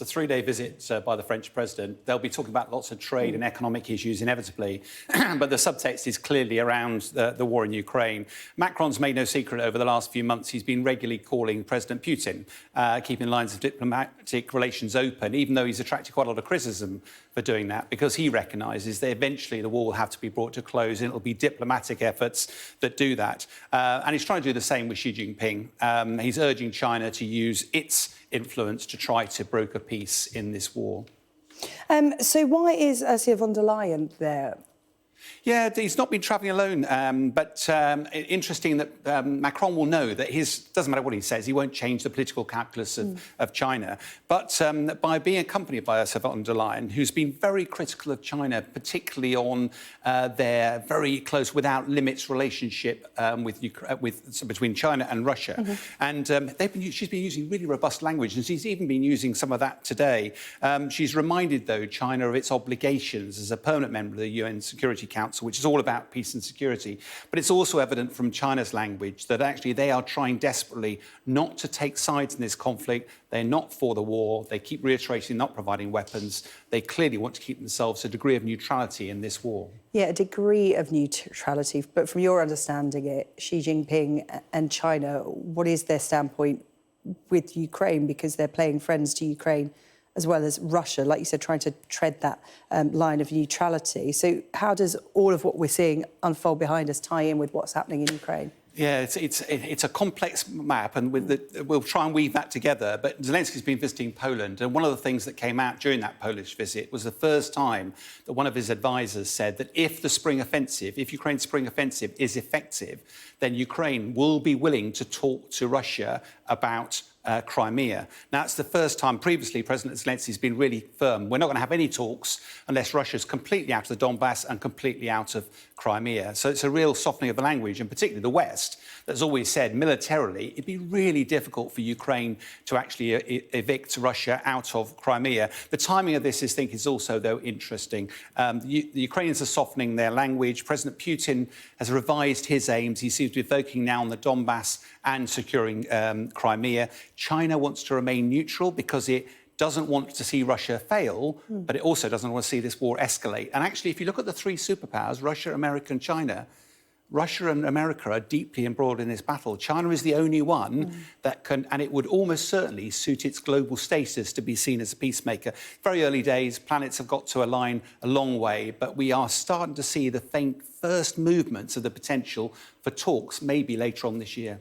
It's a three-day visit by the French president. They'll be talking about lots of trade and economic issues, inevitably, but the subtext is clearly around the war in Ukraine. Macron's made no secret over the last few months. He's been regularly calling President Putin, keeping lines of diplomatic relations open, even though he's attracted quite a lot of criticism for doing that, because he recognises that eventually the war will have to be brought to close, and it'll be diplomatic efforts that do that. And he's trying to do the same with Xi Jinping. He's urging China to use its influence to try to broker peace in this war. So why is Ursula von der Leyen there? Yeah, he's not been travelling alone, but interesting that Macron will know that doesn't matter what he says, he won't change the political calculus of China. But by being accompanied by Ursula von der Leyen, who's been very critical of China, particularly on their very close, without limits relationship between China and Russia. And she's been using really robust language, and she's even been using some of that today. She's reminded, though, China of its obligations as a permanent member of the UN Security Council, which is all about peace and security. But it's also evident from China's language that actually they are trying desperately not to take sides in this conflict. They're not for the war. They keep reiterating not providing weapons. They clearly want to keep themselves a degree of neutrality in this war. Yeah, a degree of neutrality. But from your understanding, Xi Jinping and China, what is their standpoint with Ukraine? Because they're playing friends to Ukraine as well as Russia, like you said, trying to tread that line of neutrality. So how does all of what we're seeing unfold behind us tie in with what's happening in Ukraine? Yeah, it's a complex map, and we'll try and weave that together. But Zelensky's been visiting Poland, and one of the things that came out during that Polish visit was the first time that one of his advisors said that if Ukraine's spring offensive is effective, then Ukraine will be willing to talk to Russia about Crimea. Now, it's the first time. Previously, President Zelensky's been really firm. We're not going to have any talks unless Russia's completely out of the Donbass and completely out of Crimea. So it's a real softening of the language, and particularly the West, that's always said militarily it'd be really difficult for Ukraine to actually evict Russia out of Crimea. The timing of this, I think, is also, though, interesting. The Ukrainians are softening their language. President Putin has revised his aims. He seems to be focusing now on the Donbass and securing Crimea. China wants to remain neutral because it doesn't want to see Russia fail, but it also doesn't want to see this war escalate. And actually, if you look at the three superpowers, Russia, America and China, Russia and America are deeply embroiled in this battle. China is the only one that can, and it would almost certainly suit its global status to be seen as a peacemaker. Very early days, planets have got to align a long way, but we are starting to see the faint first movements of the potential for talks maybe later on this year.